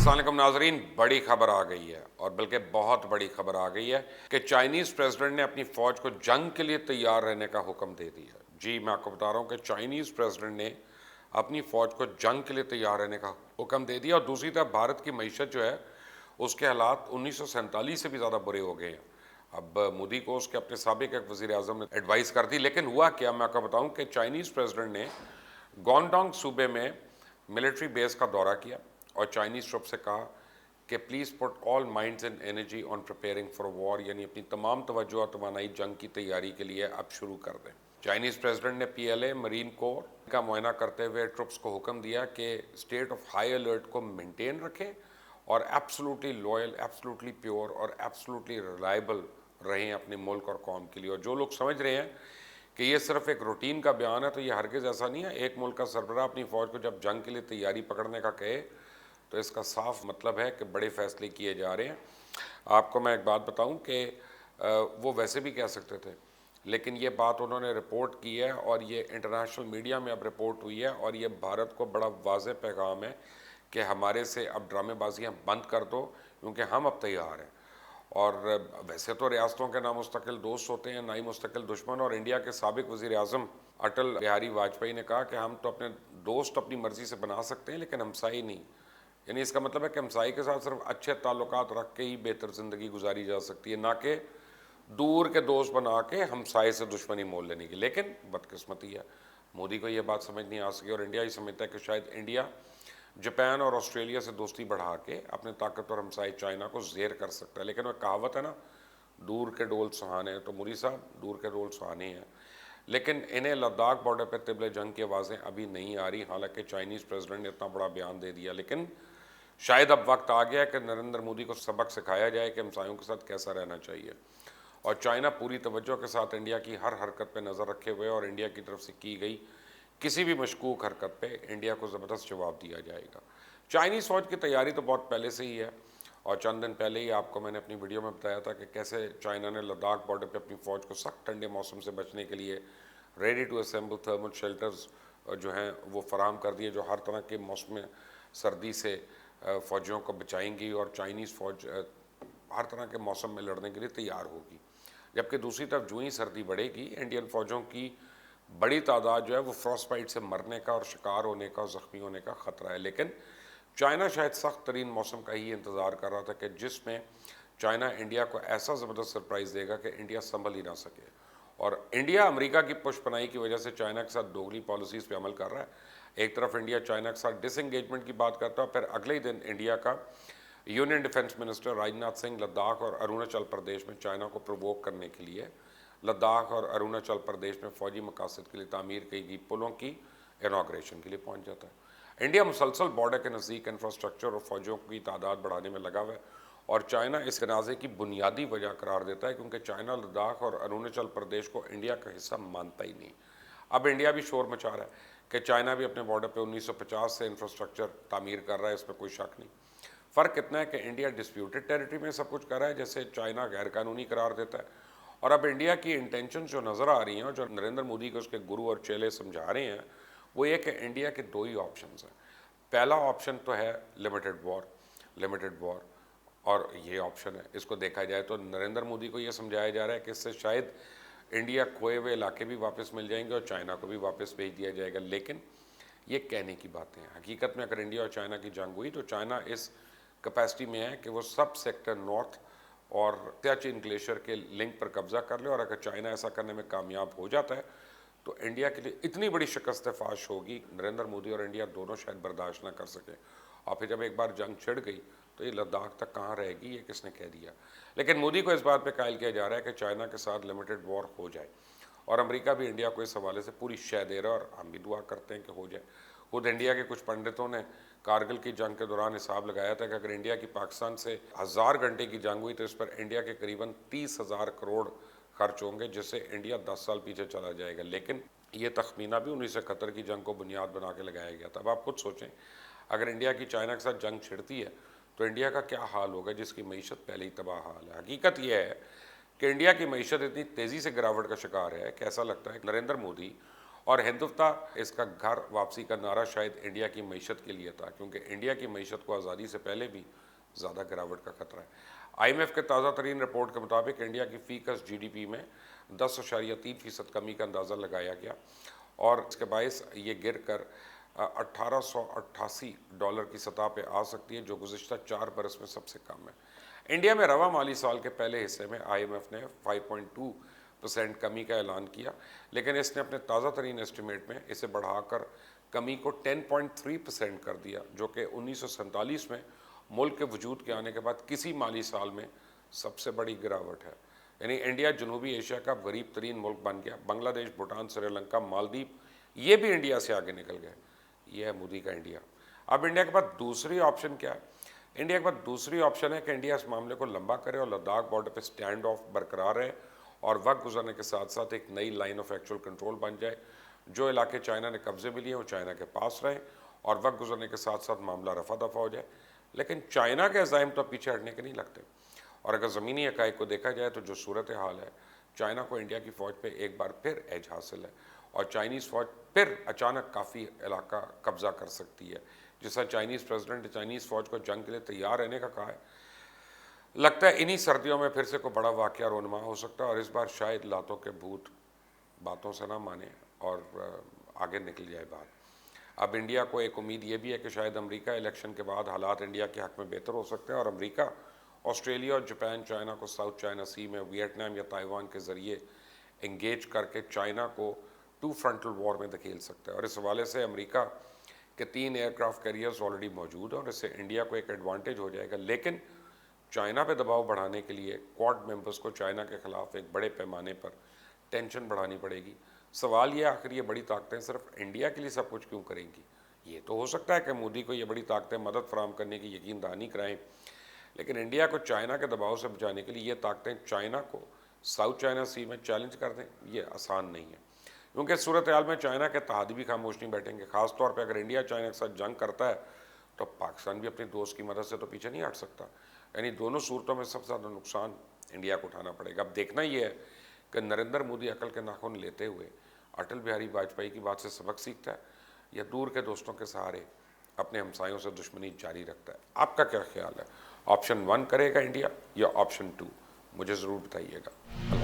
अस्सलाम वालेकुम नाजरीन, बड़ी खबर आ गई है और बल्कि बहुत बड़ी खबर आ गई है कि चाइनीज़ प्रेसिडेंट ने अपनी फ़ौज को जंग के लिए तैयार रहने का हुक्म दे दिया। जी, मैं आपको बता रहा हूँ कि चाइनीज़ प्रेसिडेंट ने अपनी फ़ौज को जंग के लिए तैयार रहने का हुक्म दे दिया और दूसरी तरफ भारत की मईशत जो है उसके हालात 1947 से भी ज़्यादा बुरे हो गए हैं। अब मोदी को उसके अपने साबिक एक वज़ीर आज़म ने एडवाइस कर दी, लेकिन हुआ क्या, मैं आपको बताऊँ कि चाइनीज़ प्रेसिडेंट ने गोंडोंग सूबे में मिलिट्री बेस का दौरा किया और चाइनीज़ ट्रुप से कहा कि please put all minds and energy on preparing for war, यानी अपनी तमाम तवज्जो और तवानाई जंग की तैयारी के लिए अब शुरू कर दें। चाइनीज़ प्रेसिडेंट ने पीएलए मरीन कोर का मुआयना करते हुए ट्रुप्स को हुक्म दिया कि स्टेट ऑफ हाई अलर्ट को मेंटेन रखें और एब्सोल्युटली लॉयल, एब्सोल्युटली प्योर और एब्सोल्युटली रिलायबल रहें अपने मुल्क और कौम के लिए। और जो लोग समझ रहे हैं कि ये सिर्फ एक रूटीन का बयान है, तो ये हरगिज़ ऐसा नहीं है। एक मुल्क का सरबराह अपनी फ़ौज को जब जंग के लिए तैयारी पकड़ने का कहे तो इसका साफ मतलब है कि बड़े फैसले किए जा रहे हैं। आपको मैं एक बात बताऊं कि वो वैसे भी कह सकते थे, लेकिन ये बात उन्होंने रिपोर्ट की है और ये इंटरनेशनल मीडिया में अब रिपोर्ट हुई है और ये भारत को बड़ा वाज़ेह पैगाम है कि हमारे से अब ड्रामेबाजियाँ बंद कर दो, क्योंकि हम अब तैयार हैं। और वैसे तो रियासतों के ना मुस्तकिल दोस्त होते हैं, ना ही मुस्तकिल दुश्मन। और इंडिया के साबिक वज़ीर आज़म अटल बिहारी वाजपेयी ने कहा कि हम तो अपने दोस्त अपनी मर्ज़ी से बना सकते हैं, लेकिन हमसाई नहीं। यानी इसका मतलब है कि हमसाई के साथ सिर्फ अच्छे ताल्लुकात रख के ही बेहतर ज़िंदगी गुजारी जा सकती है, ना कि दूर के दोस्त बना के हमसाए से दुश्मनी मोल लेने की। लेकिन बदकिस्मती है, मोदी को ये बात समझ नहीं आ सकी और इंडिया ही समझता है कि शायद इंडिया जापान और ऑस्ट्रेलिया से दोस्ती बढ़ा के अपने ताकतवर हमसाए चाइना को ज़ेर कर सकता है। लेकिन वह कहावत है ना, दूर के डोल सुहाने हैं, तो मोदी साहब दूर के डोल सुहाने हैं, लेकिन इन्हें लद्दाख बॉर्डर पर तिबले जंग की आवाज़ें अभी नहीं आ रही। हालांकि चाइनीज़ प्रेसिडेंट ने इतना बड़ा बयान दे दिया, लेकिन शायद अब वक्त आ गया है कि नरेंद्र मोदी को सबक सिखाया जाए कि हमसायों के साथ कैसा रहना चाहिए। और चाइना पूरी तवज्जो के साथ इंडिया की हर हरकत पे नज़र रखे हुए और इंडिया की तरफ से की गई किसी भी मशकूक हरकत पे इंडिया को ज़बरदस्त जवाब दिया जाएगा। चाइनीज़ फ़ौज की तैयारी तो बहुत पहले से ही है और चंद दिन पहले ही आपको मैंने अपनी वीडियो में बताया था कि कैसे चाइना ने लद्दाख बॉर्डर पे अपनी फ़ौज को सख्त ठंडे मौसम से बचने के लिए ready to assemble thermal shelters जो हैं वो फराहम कर दिए, जो हर तरह के मौसम सर्दी से फ़ौजियों को बचाएंगी और चाइनीज़ फ़ौज हर तरह के मौसम में लड़ने के लिए तैयार होगी। जबकि दूसरी तरफ जो ही सर्दी बढ़ेगी, इंडियन फ़ौजों की बड़ी तादाद जो है वो फ्रॉस्ट बाइट से मरने का और शिकार होने का और ज़ख्मी होने का ख़तरा है। लेकिन चाइना शायद सख्त तरीन मौसम का ही इंतज़ार कर रहा था कि जिसमें चाइना इंडिया को ऐसा ज़बरदस्त सरप्राइज़ देगा कि इंडिया संभल ही ना सके। और इंडिया अमेरिका की पुष्पनाई की वजह से चाइना के साथ दोगली पॉलिसीज़ पे अमल कर रहा है। एक तरफ इंडिया चाइना के साथ डिसंगेजमेंट की बात करता है, फिर अगले ही दिन इंडिया का union defence minister Rajnath Singh Ladakh और अरुणाचल प्रदेश में चाइना को प्रवोक करने के लिए लद्दाख और अरुणाचल प्रदेश में फ़ौजी मकासद के लिए तामीर की गई पुलों की इनाग्रेशन के लिए पहुंच जाता है। इंडिया मुसलसल बॉर्डर के नज़दीक इंफ्रास्ट्रक्चर और फ़ौजियों की तादाद बढ़ाने में लगा हुआ है और चाइना इस तनाज़े की बुनियादी वजह करार देता है, क्योंकि चाइना लद्दाख और अरुणाचल प्रदेश को इंडिया का हिस्सा मानता ही नहीं। अब इंडिया भी शोर मचा रहा है कि चाइना भी अपने बॉर्डर पे 1950 से इंफ्रास्ट्रक्चर तामीर कर रहा है, इसमें कोई शक नहीं। फ़र्क इतना है कि इंडिया डिस्प्यूटेड टेरिटरी में सब कुछ कर रहा है, जैसे चाइना गैर कानूनी करार देता है। और अब इंडिया की इंटेंशन जो नज़र आ रही हैं और जो नरेंद्र मोदी को उसके गुरु और चेले समझा रहे हैं, वो ये कि इंडिया के दो ही ऑप्शन हैं। पहला ऑप्शन तो है लिमिटेड वॉर, और ये ऑप्शन है, इसको देखा जाए तो नरेंद्र मोदी को ये समझाया जा रहा है कि इससे शायद इंडिया खोए हुए इलाके भी वापस मिल जाएंगे और चाइना को भी वापस भेज दिया जाएगा। लेकिन ये कहने की बातें हैं। हकीकत में अगर इंडिया और चाइना की जंग हुई तो चाइना इस कैपेसिटी में है कि वो सब सेक्टर नॉर्थ और सियाचिन ग्लेशियर के लिंक पर कब्जा कर ले, और अगर चाइना ऐसा करने में कामयाब हो जाता है तो इंडिया के लिए इतनी बड़ी शिकस्त फाश होगी, नरेंद्र मोदी और इंडिया दोनों शायद बर्दाश्त ना कर सके। और फिर जब एक बार जंग छिड़ गई तो ये लद्दाख तक कहाँ रहेगी, ये किसने कह दिया। लेकिन मोदी को इस बात पे कायल किया जा रहा है कि चाइना के साथ लिमिटेड वॉर हो जाए, और अमेरिका भी इंडिया को इस हवाले से पूरी शय दे रहा है और हम भी दुआ करते हैं कि हो जाए। खुद इंडिया के कुछ पंडितों ने कारगिल की जंग के दौरान हिसाब लगाया था कि अगर इंडिया की पाकिस्तान से 1000 घंटे की जंग हुई तो इस पर इंडिया के करीबन 30,000 करोड़ खर्च होंगे, जिससे इंडिया 10 साल पीछे चला जाएगा। लेकिन ये तखमीना भी 1971 की जंग को बुनियाद बना के लगाया गया था। अब आप खुद सोचें, अगर इंडिया की चाइना के साथ जंग छिड़ती है तो इंडिया का क्या हाल होगा, जिसकी मीशत पहले ही तबाह हाल है। हकीकत यह है कि इंडिया की मीशत इतनी तेज़ी से गिरावट का शिकार है कि ऐसा लगता है कि नरेंद्र मोदी और हिंदुत्व इसका घर वापसी का नारा शायद इंडिया की मईशत के लिए था, क्योंकि इंडिया की मईशत को आज़ादी से पहले भी ज़्यादा गिरावट का खतरा है। IMF के ताज़ा तरीन रिपोर्ट के मुताबिक इंडिया की फीकस GDP में 10.3% कमी का अंदाज़ा लगाया गया और इसके बायस ये गिर कर $1888 की सतह पे आ सकती है, जो गुज़िश्ता 4 बरस में सबसे कम है। इंडिया में रवा माली साल के पहले हिस्से में IMF ने 5.2% कमी का ऐलान किया, लेकिन इसने अपने ताज़ा तरीन एस्टिमेट में इसे बढ़ाकर कमी को 10.3% कर दिया, जो कि 1947 में मुल्क के वजूद के आने के बाद किसी माली साल में सबसे बड़ी गिरावट है। यानी इंडिया जनूबी एशिया का गरीब तरीन मुल्क बन गया। बांग्लादेश, भूटान, श्रीलंका, मालदीव ये भी इंडिया से आगे निकल गए। ये है मोदी का इंडिया। अब इंडिया के पास दूसरी ऑप्शन क्या है? इंडिया के पास दूसरी ऑप्शन है कि इंडिया इस मामले को लंबा करे और लद्दाख बॉर्डर पे स्टैंड ऑफ बरकरार रहे और वक्त गुजरने के साथ साथ एक नई लाइन ऑफ एक्चुअल कंट्रोल बन जाए। जो इलाके चाइना ने कब्जे में लिए वो चाइना के पास रहे और वक्त गुजरने के साथ साथ मामला रफा दफा हो जाए। लेकिन चाइना के अज़ाइम तो पीछे हटने के नहीं लगते और अगर ज़मीनी हक़ाइक़ को देखा जाए तो जो सूरत हाल है, चाइना को इंडिया की फ़ौज पे एक बार फिर एज हासिल है और चाइनीज़ फ़ौज फिर अचानक काफ़ी इलाका कब्ज़ा कर सकती है। जैसा चाइनीज़ प्रेसिडेंट ने चाइनीज़ फ़ौज को जंग के लिए तैयार रहने का कहा है, लगता है इन्हीं सर्दियों में फिर से कोई बड़ा वाक़या रोनमा हो सकता है और इस बार शायद लातों के भूत बातों से ना माने और आगे निकल जाए बात। अब इंडिया को एक उम्मीद ये भी है कि शायद अमेरिका इलेक्शन के बाद हालात इंडिया के हक़ में बेहतर हो सकते हैं और अमेरिका, ऑस्ट्रेलिया और जापान चाइना को साउथ चाइना सी में वियतनाम या ताइवान के ज़रिए इंगेज करके चाइना को टू फ्रंटल वॉर में धकेल सकता है। और इस हवाले से अमेरिका के 3 एयरक्राफ्ट कैरियर्स ऑलरेडी मौजूद हैं और इससे इंडिया को एक एडवांटेज हो जाएगा। लेकिन चाइना पे दबाव बढ़ाने के लिए क्वाड मेंबर्स को चाइना के खिलाफ एक बड़े पैमाने पर टेंशन बढ़ानी पड़ेगी। सवाल ये आखिर ये बड़ी ताकतें सिर्फ इंडिया के लिए सब कुछ क्यों करेंगी? ये तो हो सकता है कि मोदी को ये बड़ी ताकतें मदद फराहम करने की यकीन दहानी कराएं, लेकिन इंडिया को चाइना के दबाव से बचाने के लिए ये ताकतें चाइना को साउथ चाइना सी में चैलेंज कर दें, ये आसान नहीं है, क्योंकि सूरत हाल में चाइना के तहादी भी खामोश नहीं बैठेंगे। ख़ासतौर पर अगर इंडिया चाइना के साथ जंग करता है तो पाकिस्तान भी अपने दोस्त की मदद से तो पीछे नहीं हट सकता। यानी दोनों सूरतों में सबसे ज़्यादा नुकसान इंडिया को उठाना पड़ेगा। अब देखना ये है कि नरेंद्र मोदी अकल के नाखून लेते हुए अटल बिहारी वाजपेयी की बात से सबक सीखता है या दूर के दोस्तों के सहारे अपने हमसायों से दुश्मनी जारी रखता है। आपका क्या ख्याल है? ऑप्शन 1 करेगा इंडिया या ऑप्शन 2? मुझे ज़रूर बताइएगा।